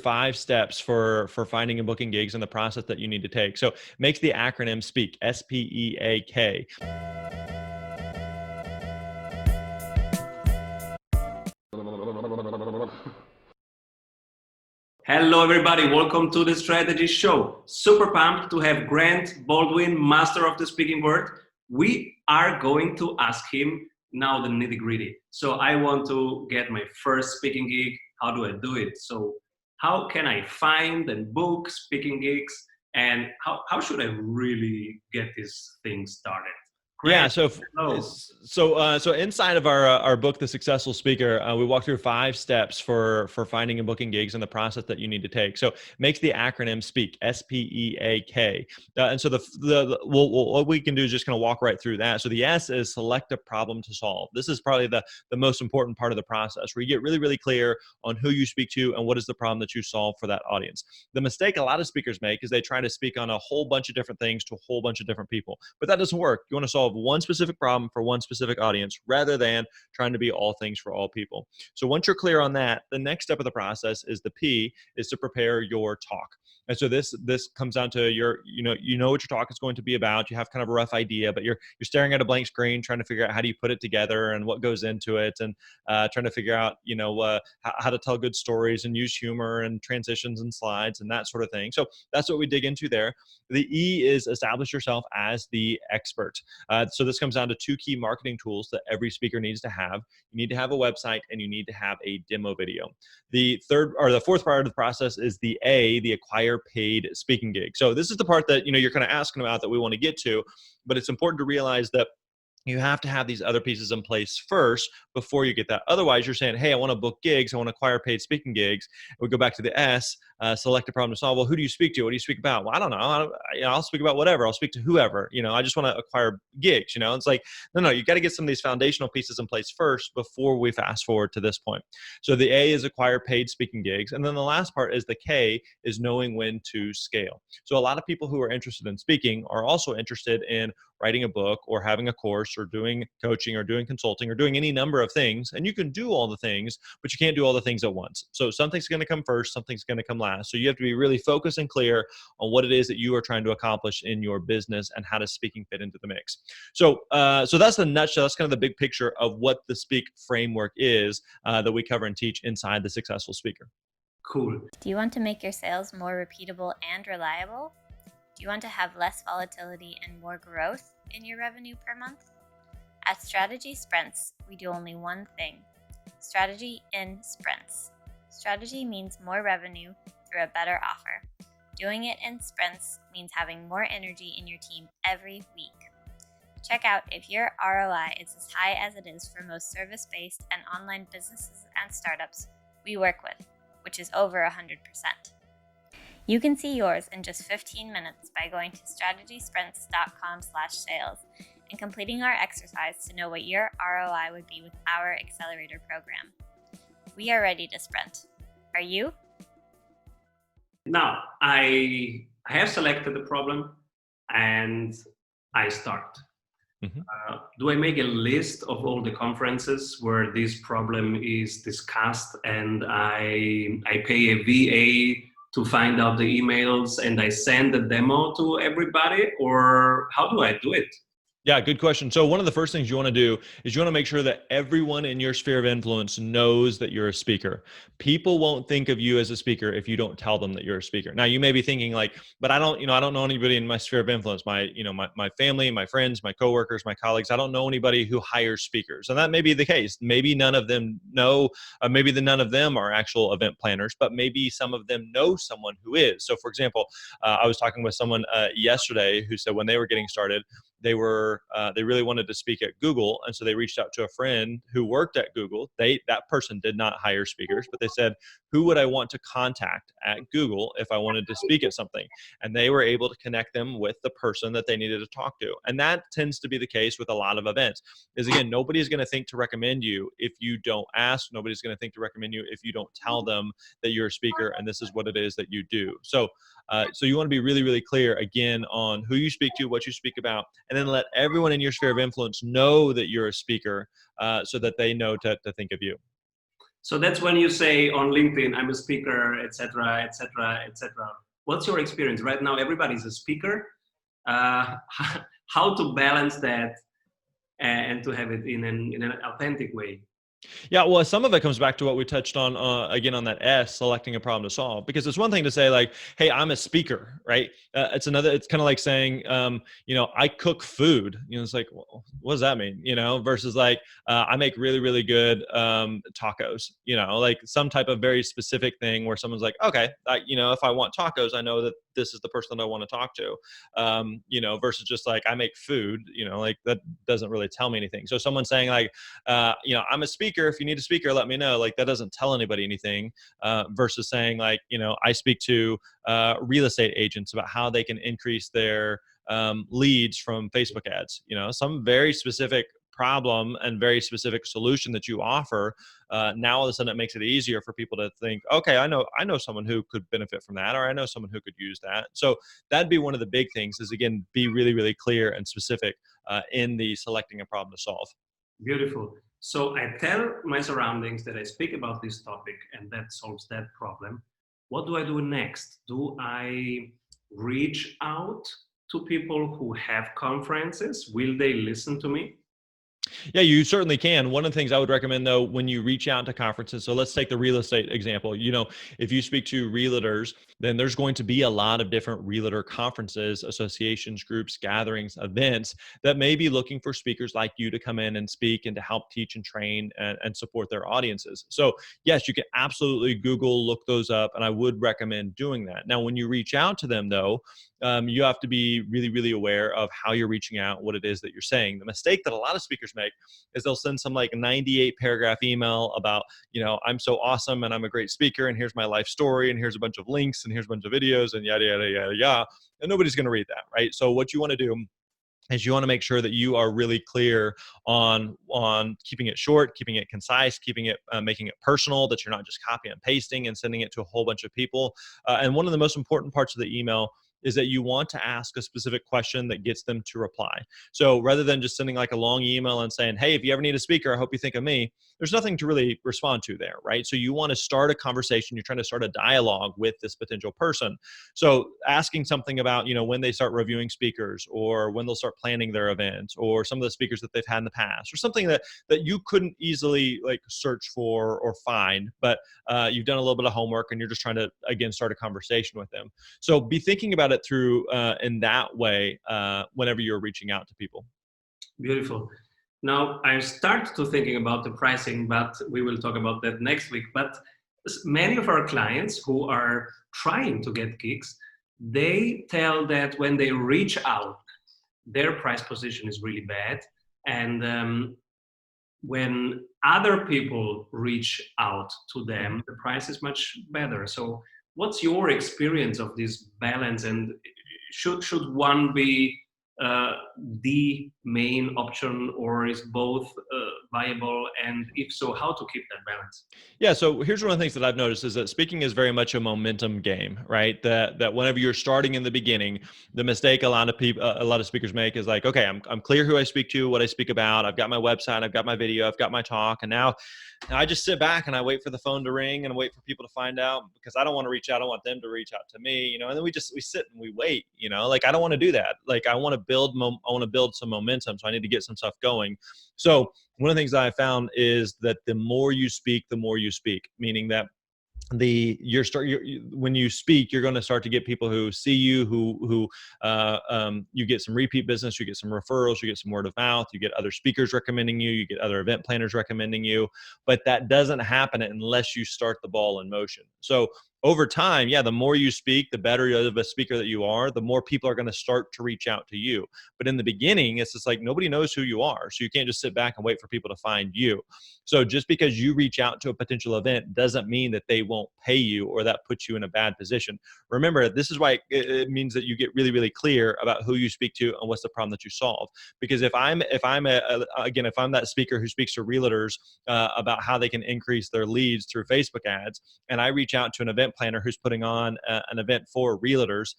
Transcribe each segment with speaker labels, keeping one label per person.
Speaker 1: 5 steps for finding and booking gigs and the process that you need to take. So makes the acronym SPEAK, SPEAK.
Speaker 2: Hello, everybody. Welcome to the Strategy Show. Super pumped to have Grant Baldwin, master of the speaking word. We are going to ask him now the nitty gritty. So I want to get my first speaking gig. How do I do it? So how can I find and book speaking gigs? And how should I really get this thing started?
Speaker 1: Yeah,
Speaker 2: Grant, hello.
Speaker 1: so inside of our book, The Successful Speaker, we walk through 5 steps for finding and booking gigs and the process that you need to take. So makes the acronym SPEAK, SPEAK. And so what we can do is just kind of walk right through that. So the S is select a problem to solve. This is probably the most important part of the process, where you get really, really clear on who you speak to and what is the problem that you solve for that audience. The mistake a lot of speakers make is they try to speak on a whole bunch of different things to a whole bunch of different people, but that doesn't work. You want to solve one specific problem for one specific audience rather than trying to be all things for all people. So once you're clear on that, the next step of the process is the P, is to prepare your talk. And so this comes down to you know what your talk is going to be about. You have kind of a rough idea, but you're staring at a blank screen trying to figure out how do you put it together and what goes into it, and trying to figure out how to tell good stories and use humor and transitions and slides and that sort of thing. So that's what we dig into there. The E is establish yourself as the expert. So this comes down to 2 key marketing tools that every speaker needs to have. You need to have a website and you need to have a demo video. The fourth part of the process is the A, the acquire paid speaking gig. So this is the part that you're kind of asking about that we want to get to, but it's important to realize that you have to have these other pieces in place first before you get that. Otherwise, you're saying, hey, I want to book gigs. I want to acquire paid speaking gigs. We go back to the S, select a problem to solve. Well, who do you speak to? What do you speak about? Well, I don't know. I'll speak about whatever. I'll speak to whoever. I just want to acquire gigs. It's like, no, you got to get some of these foundational pieces in place first before we fast forward to this point. So the A is acquire paid speaking gigs. And then the last part is the K, is knowing when to scale. So a lot of people who are interested in speaking are also interested in writing a book or having a course or doing coaching or doing consulting or doing any number of things. And you can do all the things, but you can't do all the things at once. So something's going to come first, something's going to come last. So you have to be really focused and clear on what it is that you are trying to accomplish in your business and how does speaking fit into the mix. So that's the nutshell. That's kind of the big picture of what the Speak framework is that we cover and teach inside the Successful Speaker.
Speaker 2: Cool.
Speaker 3: Do you want to make your sales more repeatable and reliable? Do you want to have less volatility and more growth in your revenue per month? At Strategy Sprints, we do only one thing: strategy in sprints. Strategy means more revenue through a better offer. Doing it in sprints means having more energy in your team every week. Check out if your ROI is as high as it is for most service-based and online businesses and startups we work with, which is over 100%. You can see yours in just 15 minutes by going to strategysprints.com/sales and completing our exercise to know what your ROI would be with our accelerator program. We are ready to sprint. Are you?
Speaker 2: Now, I have selected the problem and I start. Do I make a list of all the conferences where this problem is discussed and I pay a VA to find out the emails and I send the demo to everybody, or how do I do it?
Speaker 1: Yeah, good question. So one of the first things you want to do is you want to make sure that everyone in your sphere of influence knows that you're a speaker. People won't think of you as a speaker if you don't tell them that you're a speaker. Now, you may be thinking like, but I don't know anybody in my sphere of influence. My family, my friends, my coworkers, my colleagues, I don't know anybody who hires speakers. And that may be the case. Maybe none of them know, maybe none of them are actual event planners, but maybe some of them know someone who is. So for example, I was talking with someone yesterday who said when they were getting started, they really wanted to speak at Google, and so they reached out to a friend who worked at Google. That person did not hire speakers, but they said, who would I want to contact at Google if I wanted to speak at something? And they were able to connect them with the person that they needed to talk to. And that tends to be the case with a lot of events. Is again, nobody's going to think to recommend you if you don't ask. Nobody's going to think to recommend you if you don't tell them that you're a speaker and this is what it is that you do. So you want to be really, really clear again on who you speak to, what you speak about, and then let everyone in your sphere of influence know that you're a speaker so that they know to think of you.
Speaker 2: So that's when you say on LinkedIn, I'm a speaker, etc., etc., etc. What's your experience right now? Everybody's a speaker. Uh, how to balance that and to have it in an authentic way?
Speaker 1: Yeah, well, some of it comes back to what we touched on again on that S, selecting a problem to solve. Because it's one thing to say like, "Hey, I'm a speaker," right? It's another. It's kind of like saying, I cook food. It's like, well, what does that mean? Versus like, I make really, really good tacos. Like some type of very specific thing where someone's like, okay, if I want tacos, I know that this is the person that I want to talk to. Versus just like I make food. Like that doesn't really tell me anything. So someone saying like, I'm a speaker. If you need a speaker, let me know. Like that doesn't tell anybody anything. Versus saying like, I speak to real estate agents about how they can increase their leads from Facebook ads. Some very specific problem and very specific solution that you offer. Now all of a sudden it makes it easier for people to think, okay, I know someone who could benefit from that, or I know someone who could use that. So that'd be one of the big things is, again, be really, really clear and specific in the selecting a problem to solve.
Speaker 2: Beautiful. So I tell my surroundings that I speak about this topic and that solves that problem. What do I do next? Do I reach out to people who have conferences? Will they listen to me?
Speaker 1: Yeah, you certainly can. One of the things I would recommend though, when you reach out to conferences, so let's take the real estate example. If you speak to realtors, then there's going to be a lot of different realtor conferences, associations, groups, gatherings, events that may be looking for speakers like you to come in and speak and to help teach and train and support their audiences. So yes, you can absolutely Google, look those up, and I would recommend doing that. Now, when you reach out to them though, you have to be really, really aware of how you're reaching out, what it is that you're saying. The mistake that a lot of speakers make is they'll send some like 98 paragraph email about, I'm so awesome and I'm a great speaker and here's my life story and here's a bunch of links and here's a bunch of videos and yada, yada, yada, yada. And nobody's going to read that, right? So what you want to do is you want to make sure that you are really clear on keeping it short, keeping it concise, keeping it making it personal, that you're not just copying and pasting and sending it to a whole bunch of people. And one of the most important parts of the email is that you want to ask a specific question that gets them to reply. So rather than just sending like a long email and saying, hey, if you ever need a speaker, I hope you think of me, there's nothing to really respond to there, right? So you want to start a conversation. You're trying to start a dialogue with this potential person. So asking something about, when they start reviewing speakers or when they'll start planning their events or some of the speakers that they've had in the past or something that you couldn't easily like search for or find, but you've done a little bit of homework and you're just trying to, again, start a conversation with them. So be thinking about it through in that way whenever you're reaching out to people.
Speaker 2: Beautiful. Now I start to thinking about the pricing, but we will talk about that next week. But many of our clients who are trying to get gigs, they tell that when they reach out, their price position is really bad. And when other people reach out to them, the price is much better. So what's your experience of this balance, and should one be the main option, or is both viable? And if so, how to keep that balance?
Speaker 1: Yeah, so here's one of the things that I've noticed is that speaking is very much a momentum game, right? That whenever you're starting in the beginning, the mistake a lot of people, a lot of speakers make is like, okay, I'm clear who I speak to, what I speak about. I've got my website, I've got my video, I've got my talk, and now I just sit back and I wait for the phone to ring and wait for people to find out because I don't want to reach out. I want them to reach out to me, and then we sit and we wait, like I don't want to do that. Like I want to build some momentum. So I need to get some stuff going. So one of the things that I found is that the more you speak, meaning that when you speak, you're going to start to get people who see you, who you get some repeat business, you get some referrals, you get some word of mouth, you get other speakers recommending you, you get other event planners recommending you, but that doesn't happen unless you start the ball in motion. So over time, the more you speak, the better of a speaker that you are, the more people are going to start to reach out to you. But in the beginning, it's just like nobody knows who you are. So you can't just sit back and wait for people to find you. So just because you reach out to a potential event doesn't mean that they won't pay you or that puts you in a bad position. Remember, this is why it means that you get really, really clear about who you speak to and what's the problem that you solve. Because if I'm that speaker who speaks to realtors about how they can increase their leads through Facebook ads, and I reach out to an event event planner who's putting on an event for realtors,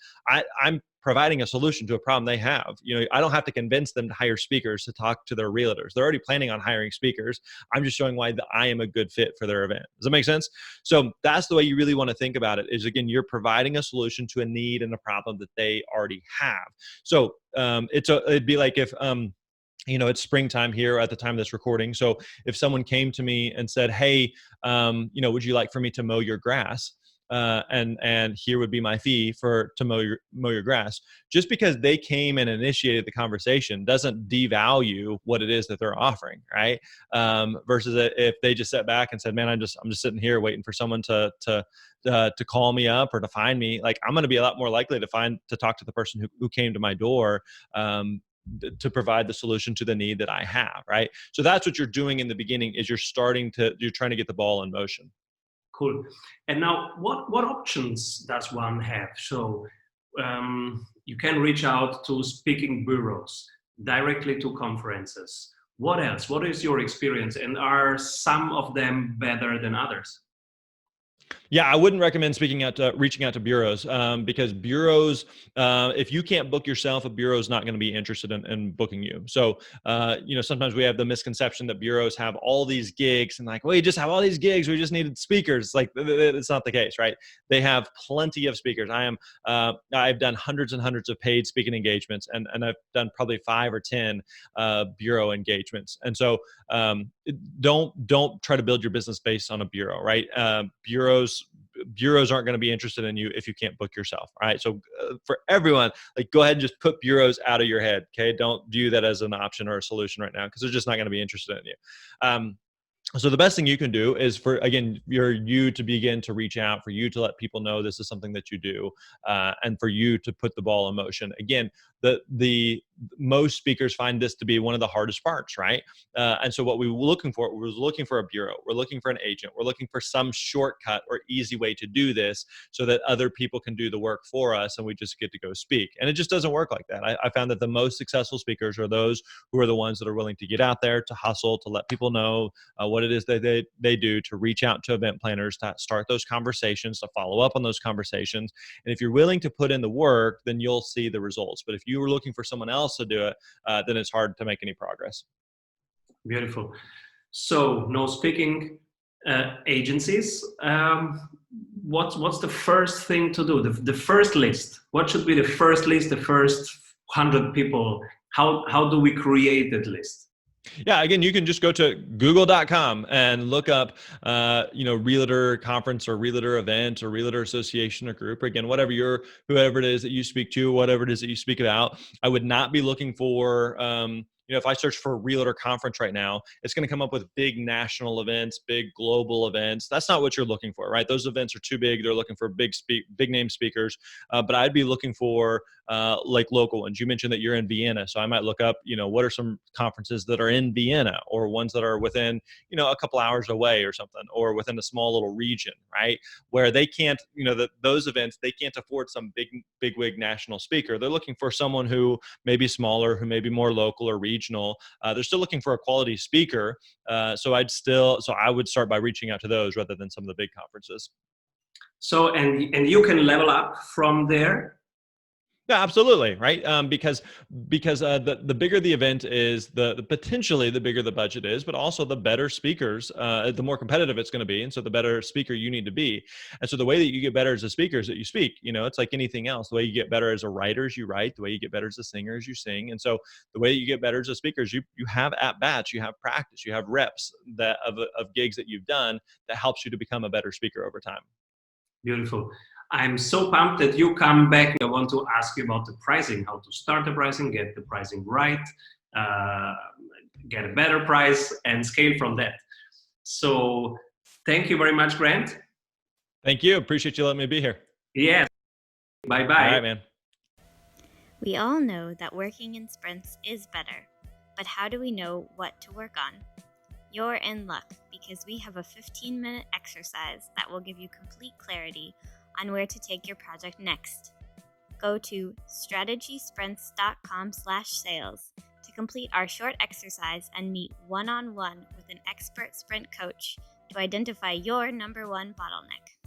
Speaker 1: I'm providing a solution to a problem they have. I don't have to convince them to hire speakers to talk to their realtors. They're already planning on hiring speakers. I'm just showing why I am a good fit for their event. Does that make sense? So that's the way you really want to think about it, is again, you're providing a solution to a need and a problem that they already have. So it'd be like if it's springtime here at the time of this recording. So if someone came to me and said, hey, would you like for me to mow your grass? And here would be my fee to mow your grass. Just because they came and initiated the conversation doesn't devalue what it is that they're offering, right? Versus if they just sat back and said, man, I'm just sitting here waiting for someone to call me up or to find me. Like, I'm going to be a lot more likely to talk to the person who came to my door, to provide the solution to the need that I have, right? So that's what you're doing in the beginning, is you're trying to get the ball in motion.
Speaker 2: Cool. And now, what options does one have? So you can reach out to speaking bureaus, directly to conferences. What else? What is your experience? And are some of them better than others?
Speaker 1: Yeah, I wouldn't recommend reaching out to bureaus, because bureaus, if you can't book yourself, a bureau is not going to be interested in booking you. So, sometimes we have the misconception that bureaus have all these gigs and like, well, you just have all these gigs, we just needed speakers. Like, it's not the case, right? They have plenty of speakers. I've done hundreds and hundreds of paid speaking engagements, and I've done probably 5 or 10 bureau engagements. And so, don't try to build your business based on a bureau, right? Bureaus aren't going to be interested in you if you can't book yourself. All right. So for everyone, like, go ahead and just put bureaus out of your head. Okay. Don't view that as an option or a solution right now, because they're just not going to be interested in you. So the best thing you can do is for you to begin to reach out, for you to let people know this is something that you do, and for you to put the ball in motion. Again, the most speakers find this to be one of the hardest parts, right? And so what we were looking for a bureau. We're looking for an agent. We're looking for some shortcut or easy way to do this so that other people can do the work for us and we just get to go speak. And it just doesn't work like that. I found that the most successful speakers are those who are the ones that are willing to get out there, to hustle, to let people know what it is that they do, to reach out to event planners, to start those conversations, to follow up on those conversations. And if you're willing to put in the work, then you'll see the results. But if you were looking for someone else to do it, then it's hard to make any progress.
Speaker 2: Beautiful. So no speaking agencies. What's the first thing to do? The first list. What should be the first list? The first 100 people. How do we create that list?
Speaker 1: Yeah, again, you can just go to google.com and look up, realtor conference or realtor event or realtor association or group, or again, whoever it is that you speak to, whatever it is that you speak about. I would not be looking for, if I search for realtor conference right now, it's going to come up with big national events, big global events. That's not what you're looking for, right? Those events are too big. They're looking for big name speakers. But I'd be looking for like local ones. You mentioned that you're in Vienna. So I might look up, what are some conferences that are in Vienna, or ones that are within, a couple hours away or something, or within a small little region, right? Where they can't, those events, they can't afford some big wig national speaker. They're looking for someone who may be smaller, who may be more local or regional. They're still looking for a quality speaker. So I would start by reaching out to those rather than some of the big conferences.
Speaker 2: So, and you can level up from there.
Speaker 1: Yeah, absolutely. Right. Because the bigger the event is, the potentially the bigger the budget is, but also the better speakers, the more competitive it's going to be. And so the better speaker you need to be. And so the way that you get better as a speaker is that you speak. It's like anything else. The way you get better as a writer is you write. The way you get better as a singer is you sing. And so the way that you get better as a speaker is you have at bats, you have practice, you have reps of gigs that you've done that helps you to become a better speaker over time.
Speaker 2: Beautiful. I'm so pumped that you come back. I want to ask you about the pricing, how to start the pricing, get the pricing right, get a better price, and scale from that. So thank you very much, Grant.
Speaker 1: Thank you. Appreciate you letting me be here.
Speaker 2: Yes. Bye-bye.
Speaker 1: All right, man.
Speaker 3: We all know that working in sprints is better, but how do we know what to work on? You're in luck, because we have a 15-minute exercise that will give you complete clarity on where to take your project next. Go to strategysprints.com/sales to complete our short exercise and meet one-on-one with an expert sprint coach to identify your number one bottleneck.